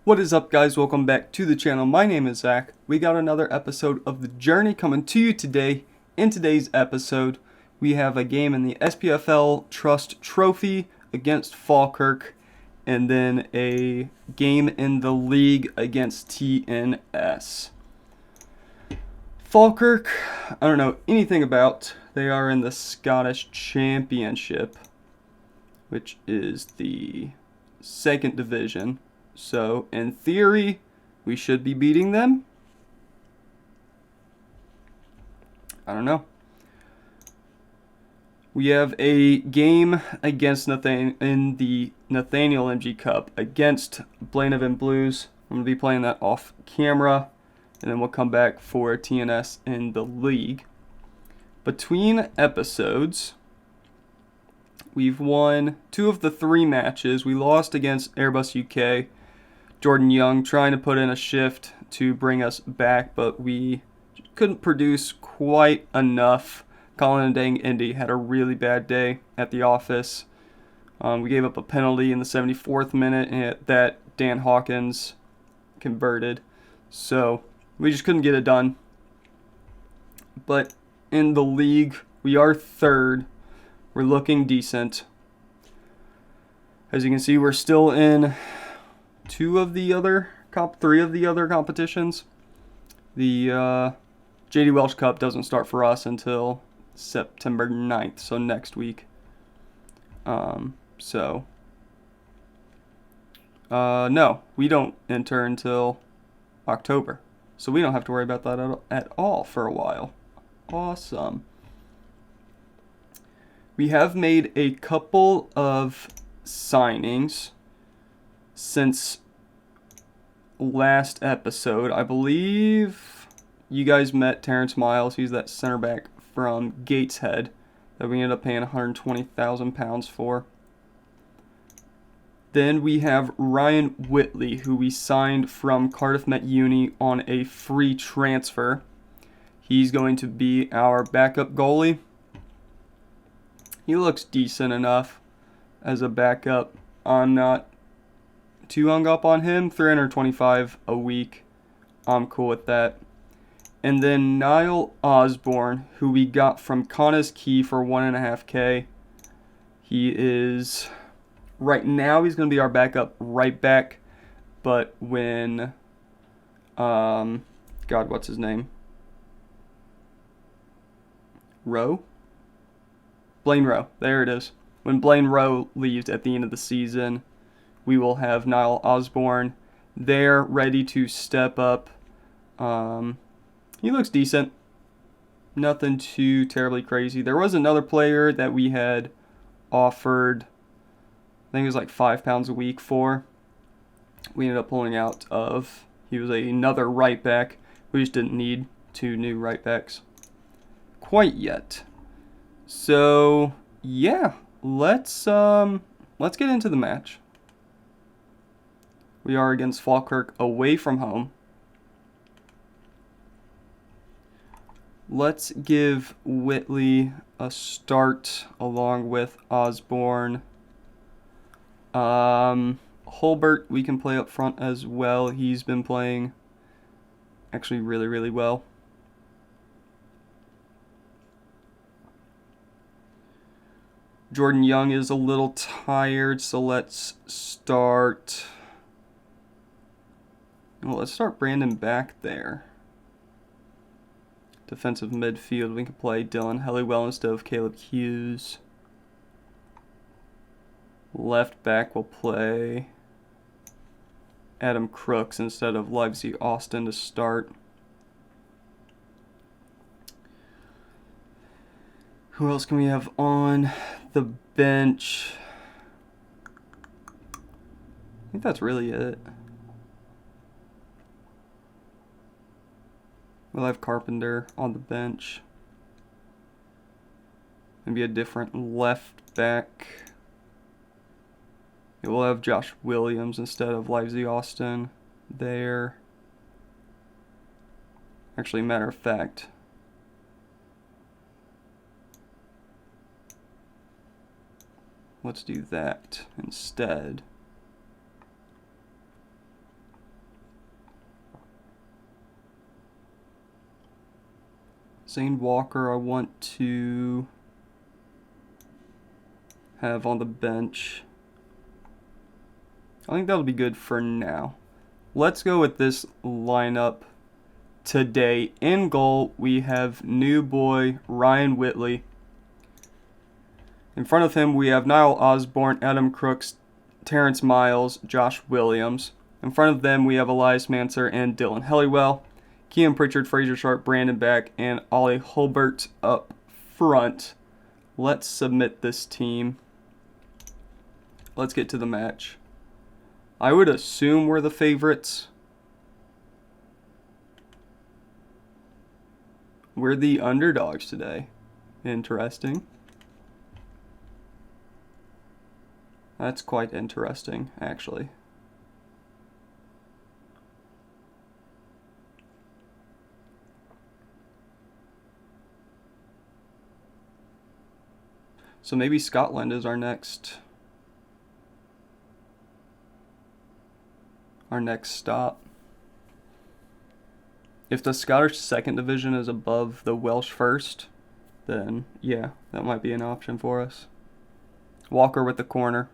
What is up, guys? Welcome back to the channel. My name is Zach. We got another episode of The Journey coming to you today. In today's episode, we have a game in the SPFL Trust Trophy against Falkirk, and then a game in the league against TNS. Falkirk, I don't know anything about. They are in the Scottish Championship, which is the second division. So, in theory, we should be beating them. I don't know. We have a game against in the Nathaniel MG Cup against Llanidloes. I'm going to be playing that off camera, and then we'll come back for TNS in the league. Between episodes, we've won 2 of the 3 matches. We lost against Airbus UK. Jordan Young trying to put in a shift to bring us back, but we couldn't produce quite enough. Colin and Dang Indy had a really bad day at the office. We gave up a penalty in the 74th minute that Dan Hawkins converted, so we just couldn't get it done. But in the league, we are 3rd. We're looking decent. As you can see, we're still in 3 of the other competitions. The JD Welsh Cup doesn't start for us until September 9th, so next week. No, we don't enter until October, so we don't have to worry about that at all for a while. Awesome. We have made a couple of signings since last episode. I believe you guys met Terrence Miles. He's that center back from Gateshead that we ended up paying £120,000 for. Then we have Ryan Whitley, who we signed from Cardiff Met Uni on a free transfer. He's going to be our backup goalie. He looks decent enough as a backup. I'm not too hung up on him. $325 a week. I'm cool with that. And then Niall Osborne, who we got from Connah's Quay for $1.5K. He is, right now, he's going to be our backup right back. But when, what's his name? Blaine Rowe. There it is. When Blaine Rowe leaves at the end of the season, we will have Niall Osborne there, ready to step up. He looks decent. Nothing too terribly crazy. There was another player that we had offered, I think it was like £5 a week for. We ended up pulling out of. He was another right back. We just didn't need 2 new right backs quite yet. So yeah, let's get into the match. We are against Falkirk away from home. Let's give Whitley a start along with Osborne. Holbert, we can play up front as well. He's been playing actually really, really well. Jordan Young is a little tired, so let's start. Well, let's start Brandon back there. Defensive midfield, we can play Dylan Helliwell instead of Caleb Hughes. Left back, we'll play Adam Crooks instead of Livesey Austin to start. Who else can we have on the bench? I think that's really it. We'll have Carpenter on the bench. Maybe a different left back. We'll have Josh Williams instead of Livesey Austin there. Actually, matter of fact, let's do that instead. Zane Walker I want to have on the bench. I think that'll be good for now. Let's go with this lineup today. In goal, we have new boy Ryan Whitley. In front of him, we have Niall Osborne, Adam Crooks, Terrence Miles, Josh Williams. In front of them, we have Elias Manser and Dylan Helliwell. Kean Pritchard, Fraser Sharp, Brandon Back, and Ollie Holbert up front. Let's submit this team. Let's get to the match. I would assume we're the favorites. We're the underdogs today. Interesting. That's quite interesting, actually. So maybe Scotland is our next stop. If the Scottish second division is above the Welsh first, then yeah, that might be an option for us. Walker with the corner.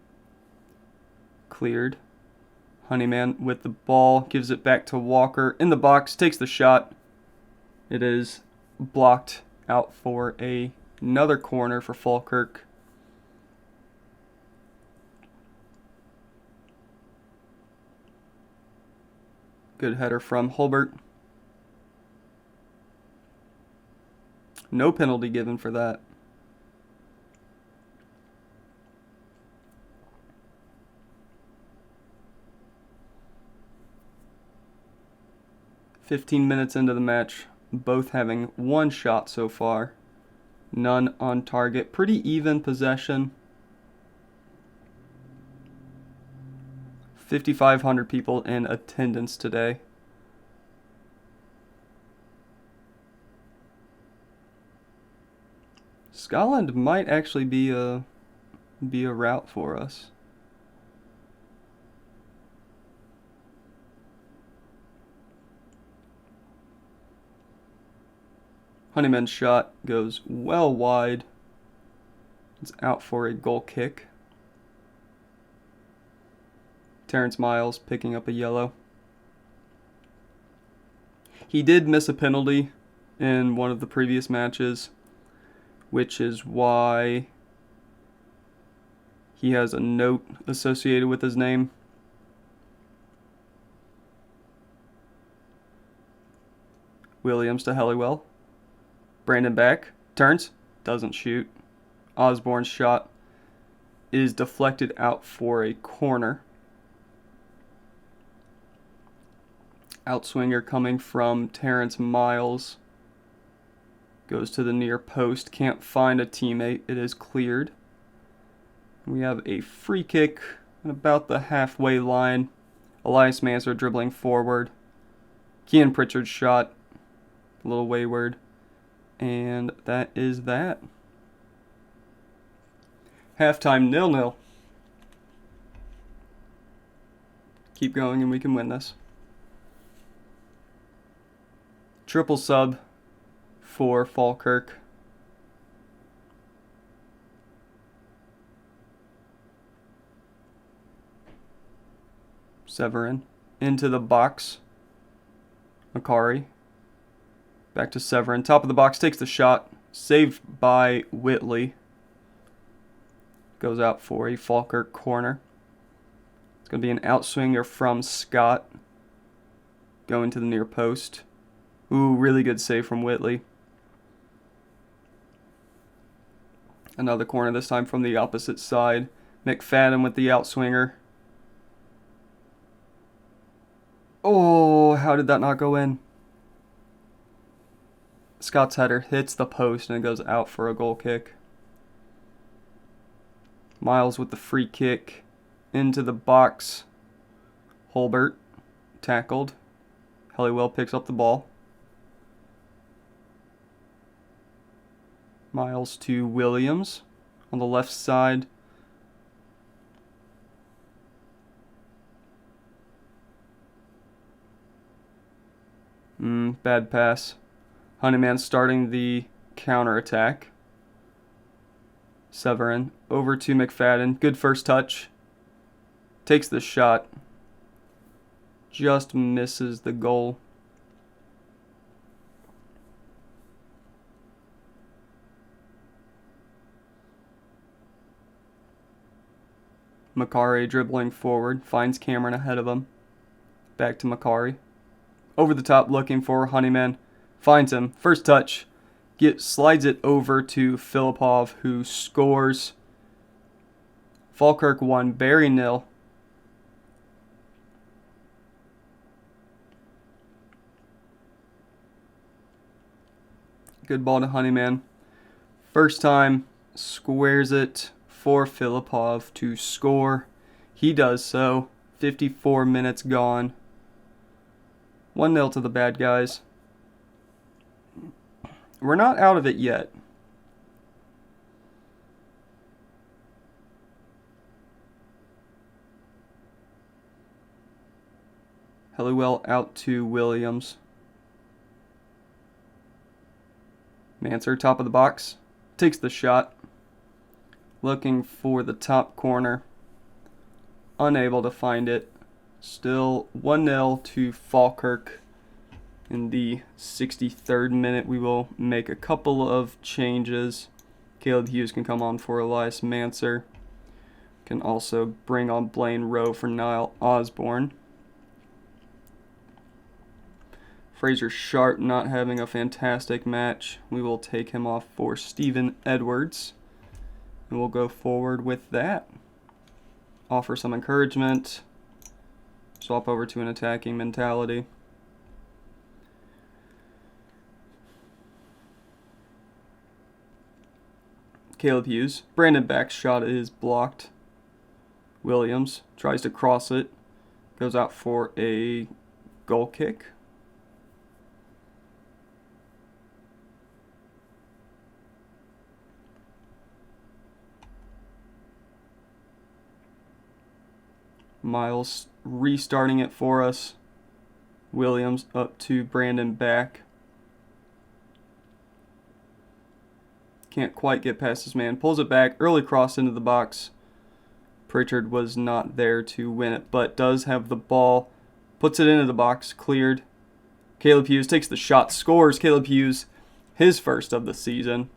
Cleared. Honeyman with the ball, gives it back to Walker in the box, takes the shot. It is blocked out for another corner for Falkirk. Good header from Holbert. No penalty given for that. "15 minutes into the match, both having one shot so far. None on target. Pretty even possession. 5,500 people in attendance today. Scotland might actually be a route for us. Honeyman's shot goes well wide. It's out for a goal kick. Terrence Miles picking up a yellow. He did miss a penalty in one of the previous matches, which is why he has a note associated with his name. Williams to Helliwell. Brandon Back turns, doesn't shoot. Osborne's shot is deflected out for a corner. Outswinger coming from Terrence Miles. Goes to the near post. Can't find a teammate. It is cleared. We have a free kick at about the halfway line. Elias Manser dribbling forward. Kean Pritchard's shot. A little wayward. And that is that. Halftime 0-0. Keep going and we can win this. Triple sub for Falkirk. Severin into the box. Makari. Back to Severin. Top of the box, takes the shot. Saved by Whitley. Goes out for a Falkirk corner. It's going to be an outswinger from Scott. Going to the near post. Ooh, really good save from Whitley. Another corner, this time from the opposite side. McFadden with the outswinger. Oh, how did that not go in? Scott's header hits the post and it goes out for a goal kick. Miles with the free kick into the box. Holbert tackled. Helliwell picks up the ball. Miles to Williams on the left side. Bad pass. Honeyman starting the counterattack. Severin over to McFadden. Good first touch. Takes the shot. Just misses the goal. Macari dribbling forward. Finds Cameron ahead of him. Back to Macari. Over the top looking for Honeyman. Finds him. First touch. Slides it over to Filipov, who scores. Falkirk 1, Barry 0. Good ball to Honeyman. First time, squares it for Filipov to score. He does so. 54 minutes gone. 1-0 to the bad guys. We're not out of it yet. Helliwell out to Williams. Manser, top of the box. Takes the shot. Looking for the top corner. Unable to find it. Still 1-0 to Falkirk. In the 63rd minute, we will make a couple of changes. Caleb Hughes can come on for Elias Manser. Can also bring on Blaine Rowe for Niall Osborne. Fraser Sharp not having a fantastic match. We will take him off for Stephen Edwards. And we'll go forward with that. Offer some encouragement. Swap over to an attacking mentality. Caleb Hughes. Brandon Back's shot is blocked. Williams tries to cross it. Goes out for a goal kick. Miles restarting it for us. Williams up to Brandon Back. Can't quite get past his man. Pulls it back. Early cross into the box. Pritchard was not there to win it, but does have the ball. Puts it into the box. Cleared. Caleb Hughes takes the shot. Scores. Caleb Hughes, his first of the season.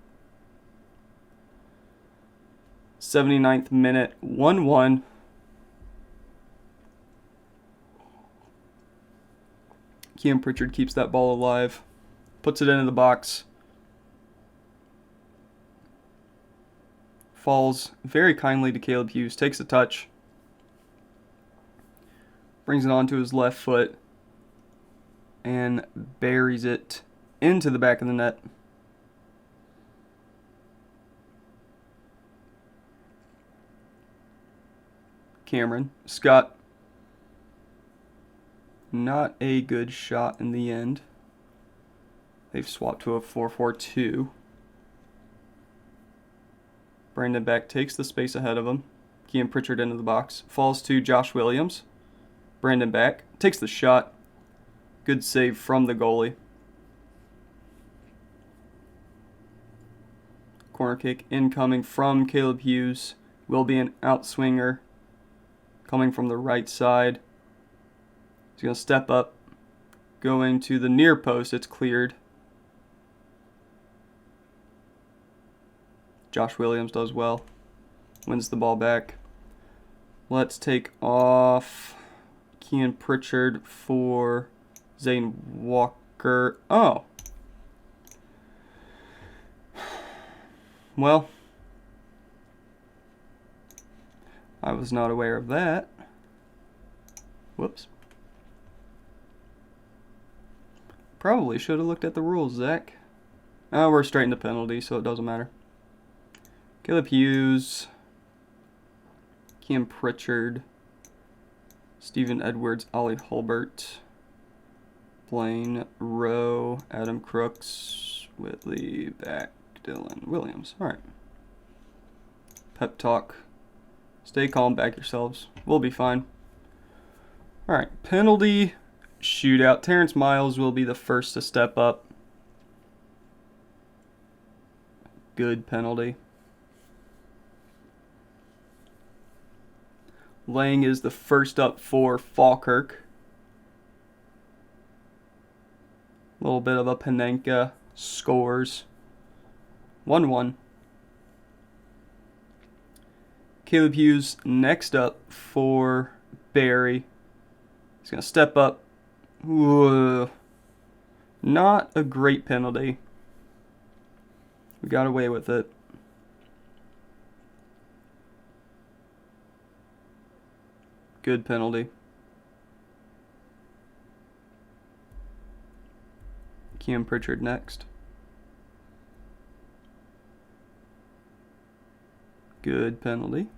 79th minute. 1-1. Kean Pritchard keeps that ball alive. Puts it into the box. Falls very kindly to Caleb Hughes. Takes a touch. Brings it onto his left foot. And buries it into the back of the net. Cameron. Scott. Not a good shot in the end. They've swapped to a 4-4-2. Brandon Beck takes the space ahead of him. Kean Pritchard into the box. Falls to Josh Williams. Brandon Beck takes the shot. Good save from the goalie. Corner kick incoming from Caleb Hughes. Will be an outswinger coming from the right side. He's going to step up. Going to the near post. It's cleared. Josh Williams does well. Wins the ball back. Let's take off Kean Pritchard for Zane Walker. Oh. Well, I was not aware of that. Whoops. Probably should have looked at the rules, Zach. Oh, we're straight into penalty, so it doesn't matter. Caleb Hughes, Kean Pritchard, Stephen Edwards, Ollie Hulbert, Blaine Rowe, Adam Crooks, Whitley, Back, Dylan Williams. All right. Pep talk. Stay calm, back yourselves. We'll be fine. All right, penalty shootout. Terrence Miles will be the first to step up. Good penalty. Lang is the first up for Falkirk. A little bit of a Panenka. Scores. 1-1. Caleb Hughes next up for Barry. He's going to step up. Ooh, not a great penalty. We got away with it. Good penalty. Cam Pritchard next. Good penalty.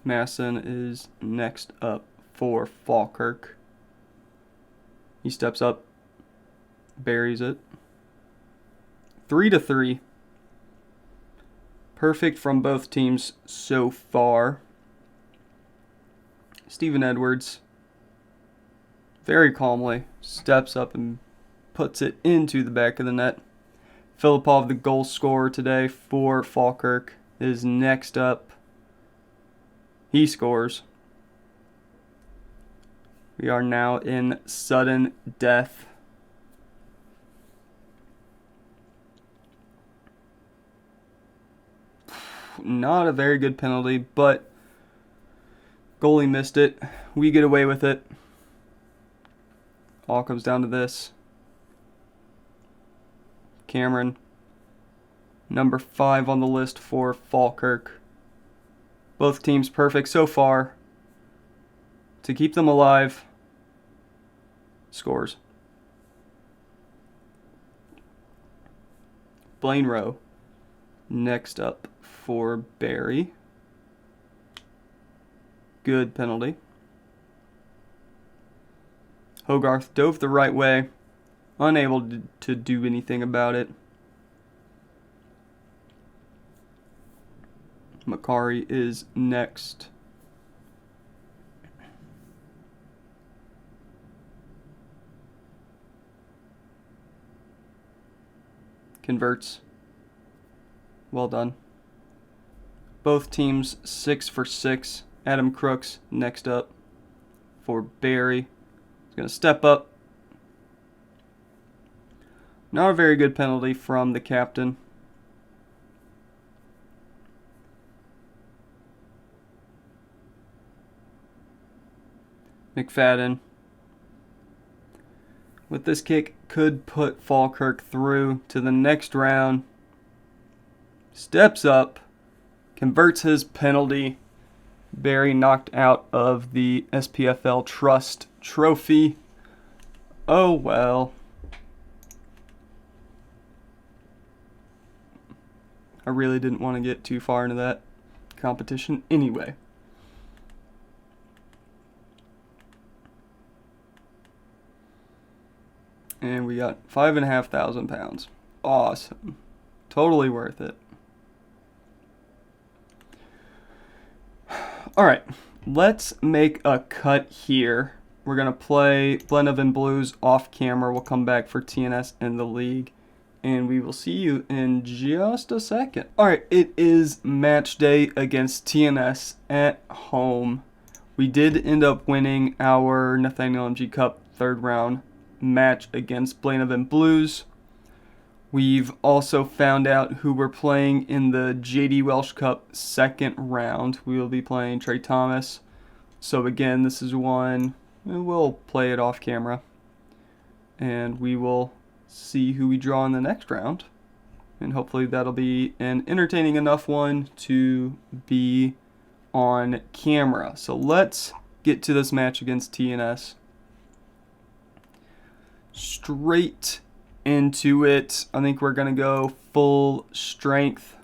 Masson is next up for Falkirk. He steps up, buries it. 3-3. Perfect from both teams so far. Stephen Edwards very calmly steps up and puts it into the back of the net. Filipov, the goal scorer today for Falkirk, is next up. He scores. We are now in sudden death. Not a very good penalty, but goalie missed it. We get away with it. All comes down to this. Cameron, number 5 on the list for Falkirk. Both teams perfect so far. To keep them alive, scores. Blaine Rowe, next up for Barry. Good penalty. Hogarth dove the right way, unable to do anything about it. Macari is next. Converts. Well done. Both teams 6 for 6. Adam Crooks next up for Barry. He's going to step up. Not a very good penalty from the captain. McFadden, with this kick, could put Falkirk through to the next round. Steps up, converts his penalty. Barry knocked out of the SPFL Trust Trophy. Oh well. I really didn't want to get too far into that competition anyway. And we got £5,500. Awesome. Totally worth it. Alright, let's make a cut here. We're going to play Llanidloes Blues off camera. We'll come back for TNS in the league. And we will see you in just a second. Alright, it is match day against TNS at home. We did end up winning our Nathaniel MG Cup third round match against Llanidloes Blues. We've also found out who we're playing in the JD Welsh Cup second round. We will be playing Trey Thomas. So again, this is one, we'll play it off camera. And we will see who we draw in the next round. And hopefully that'll be an entertaining enough one to be on camera. So let's get to this match against TNS. Straight into it. I think we're going to go full strength.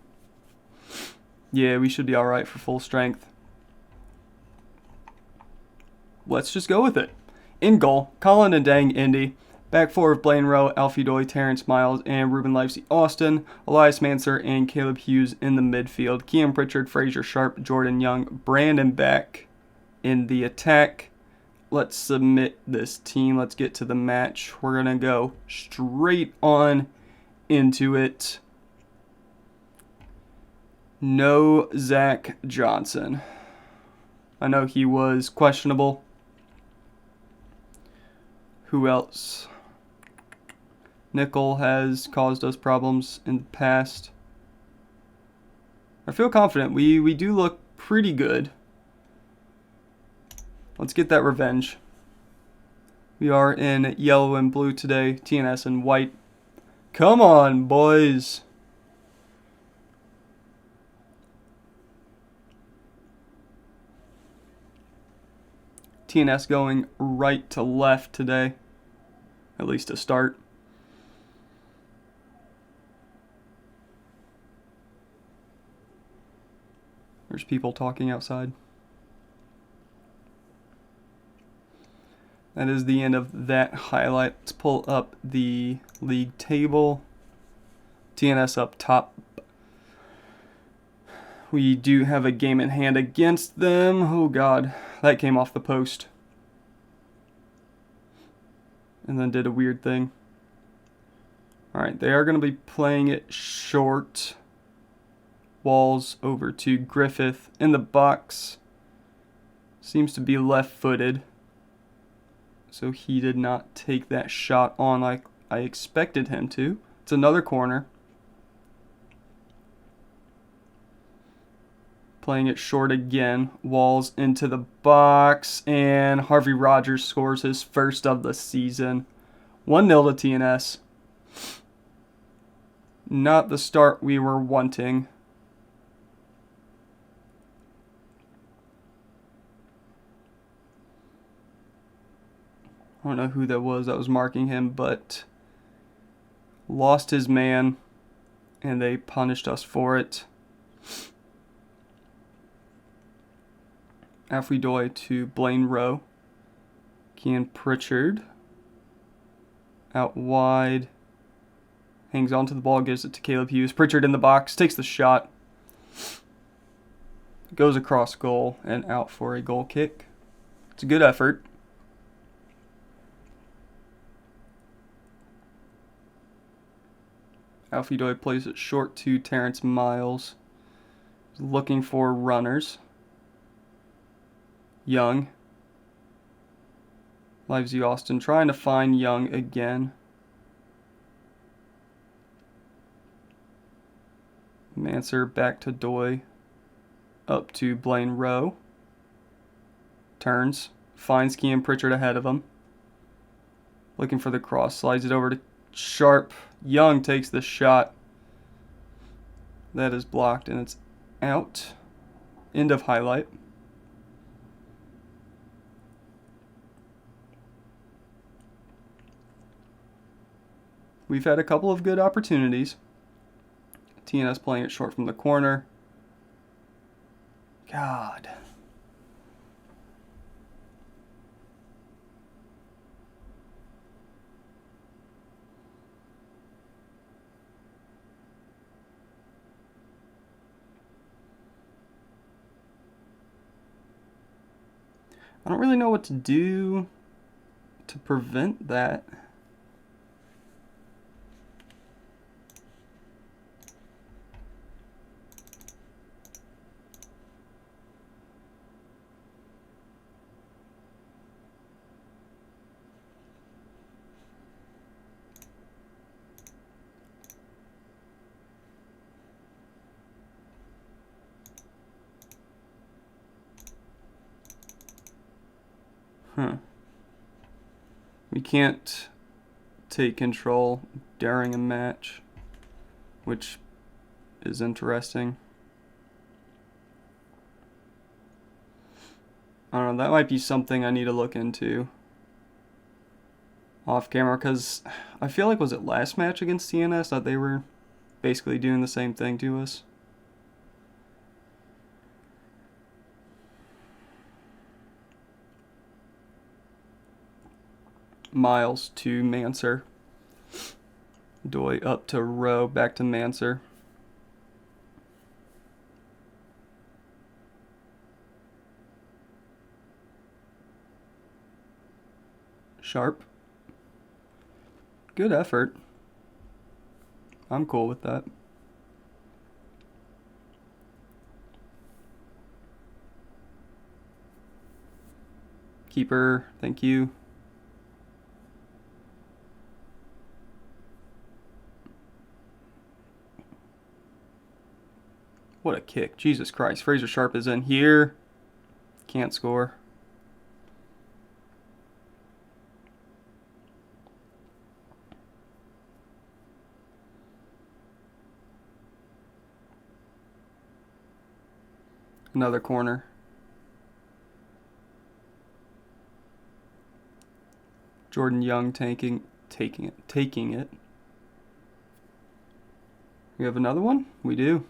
Yeah, we should be alright for full strength. Let's just go with it. In goal, Colin and Dang Indy. Back four of Blaine Rowe, Alfie Doy, Terrence Miles, and Ruben Livesey Austin. Elias Manser and Caleb Hughes in the midfield. Kean Pritchard, Fraser Sharp, Jordan Young, Brandon Beck in the attack. Let's submit this team. Let's get to the match. We're going to go straight on into it. No Zach Johnson. I know he was questionable. Who else? Nickel has caused us problems in the past. I feel confident. We do look pretty good. Let's get that revenge. We are in yellow and blue today. TNS in white. Come on, boys. TNS going right to left today. At least to start. There's people talking outside. That is the end of that highlight. Let's pull up the league table. TNS up top. We do have a game in hand against them. Oh God, that came off the post. And then did a weird thing. Alright, they are going to be playing it short. Walls over to Griffith in the box. Seems to be left-footed. So he did not take that shot on like I expected him to. It's another corner. Playing it short again. Walls into the box. And Harvey Rogers scores his first of the season. 1-0 to TNS. Not the start we were wanting. I don't know who that was marking him, but lost his man, and they punished us for it. Alfredoy to Blaine Rowe. Kean Pritchard. Out wide. Hangs onto the ball, gives it to Caleb Hughes. Pritchard in the box, takes the shot. Goes across goal and out for a goal kick. It's a good effort. Alfredoy plays it short to Terrence Miles. He's looking for runners. Young. Livesey Austin trying to find Young again. Manser back to Doy. Up to Blaine Rowe. Turns. Finds Kean Pritchard ahead of him. Looking for the cross. Slides it over to Sharp. Young takes the shot. That is blocked and it's out. End of highlight. We've had a couple of good opportunities. TNS playing it short from the corner. God. I don't really know what to do to prevent that. We can't take control during a match, which is interesting. I don't know, that might be something I need to look into off camera, because I feel like, was it last match against TNS that they were basically doing the same thing to us? Miles to Manser. Doy up to Rowe, back to Manser. Sharp. Good effort. I'm cool with that. Keeper, thank you. What a kick. Jesus Christ. Fraser Sharp is in here. Can't score. Another corner. Jordan Young taking it. We have another one? We do.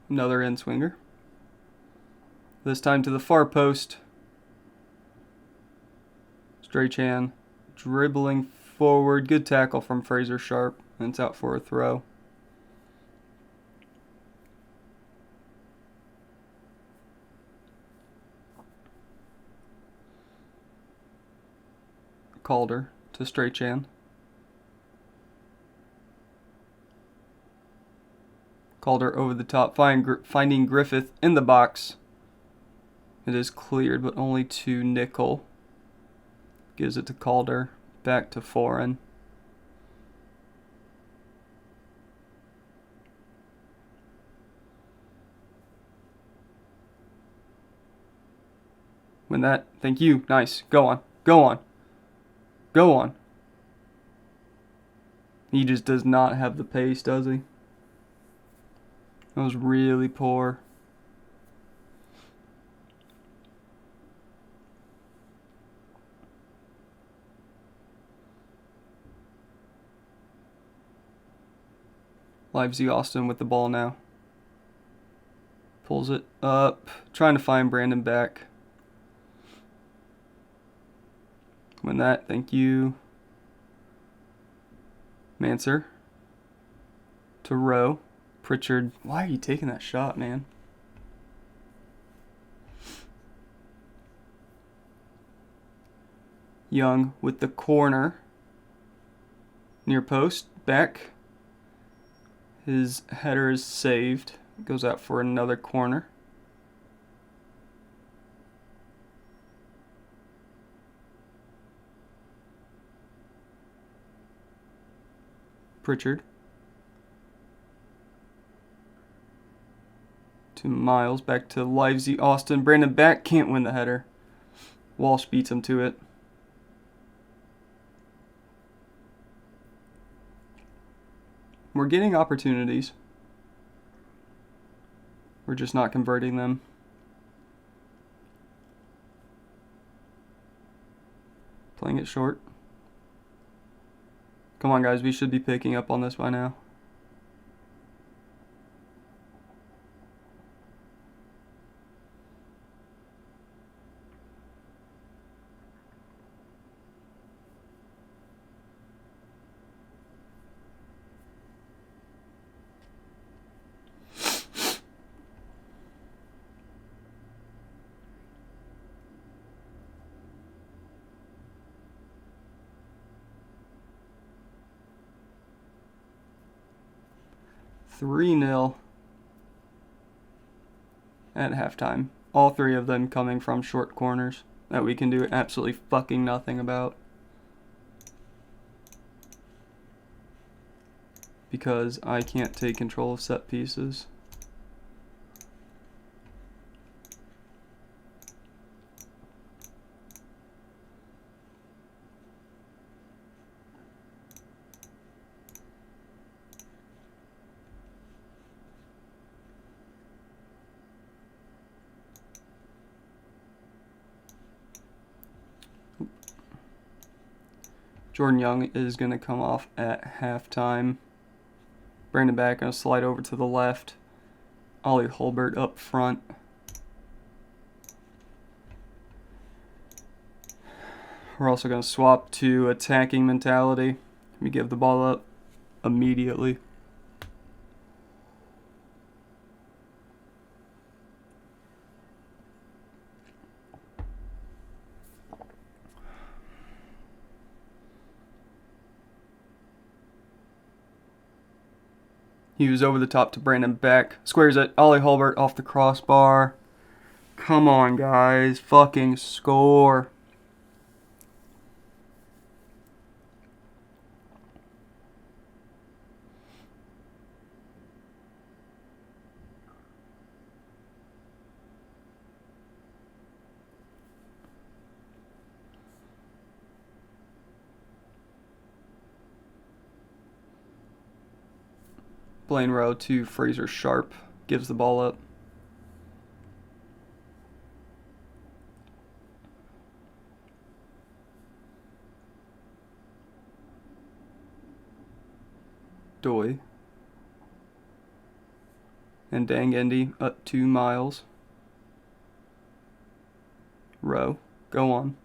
Another in swinger. This time to the far post. Strachan dribbling forward. Good tackle from Fraser Sharp. And it's out for a throw. Calder to Strachan. Calder over the top, finding Griffith in the box. It is cleared, but only to Nickel. Gives it to Calder. Back to Foreign. Win that. Thank you. Nice. Go on. Go on. Go on. He just does not have the pace, does he? That was really poor. Livesey Austin with the ball now. Pulls it up. Trying to find Brandon back. Win that. Thank you. Manser. To Rowe. Pritchard. Why are you taking that shot, man? Young with the corner. Near post. Back. His header is saved. Goes out for another corner. Pritchard. To Miles. Back to Livesey Austin. Brandon back. Can't win the header. Walsh beats him to it. We're getting opportunities. We're just not converting them. Playing it short. Come on, guys. We should be picking up on this by now. Three 0 at halftime. All three of them coming from short corners that we can do absolutely fucking nothing about. Because I can't take control of set pieces. Jordan Young is going to come off at halftime. Brandon back, going to slide over to the left. Ollie Holbert up front. We're also going to swap to attacking mentality. We give the ball up immediately. He was over the top to Brandon Beck. Squares it. Ollie Hulbert off the crossbar. Come on, guys. Fucking score. Blaine Rowe to Fraser Sharp. Gives the ball up. Doy. And Dangendi up 2 miles. Rowe. Go on.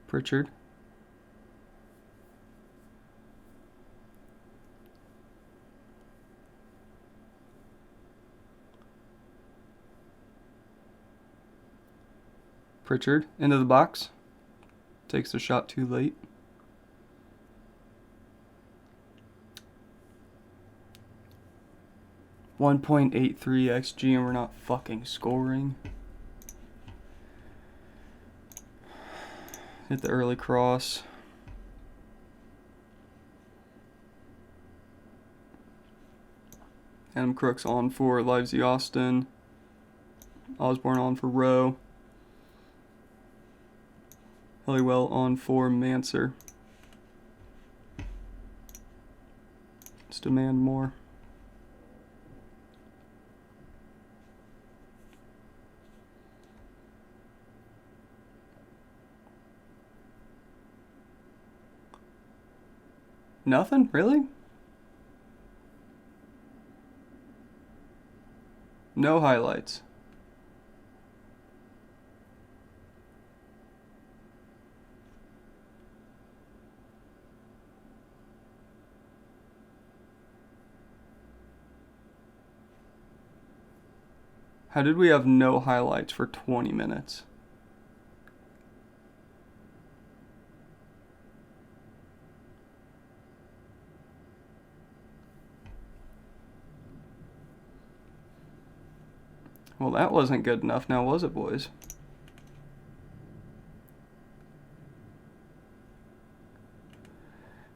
Pritchard. Pritchard into the box. Takes the shot too late. .83 XG and we're not fucking scoring. Hit the early cross. Adam Crooks on for Livesey Austin. Osborne on for Rowe. Halliwell on for Manser. Let's demand more. Nothing? Really? No highlights. How did we have no highlights for 20 minutes? Well, that wasn't good enough now, was it, boys?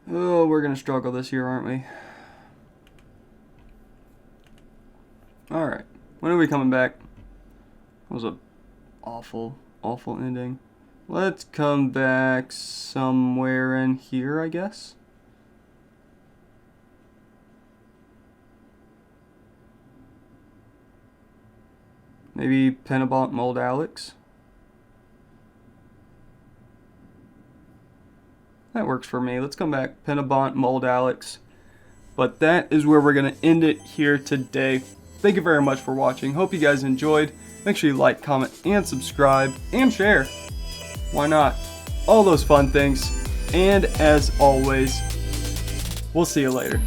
Oh, we're going to struggle this year, aren't we? Alright. When are we coming back? That was a awful ending. Let's come back somewhere in here, I guess. Maybe Pennebont Mold Alex. That works for me. Let's come back. Pennebont Mold Alex. But that is where we're going to end it here today. Thank you very much for watching. Hope you guys enjoyed. Make sure you like, comment, and subscribe, and share. Why not? All those fun things. And as always, we'll see you later.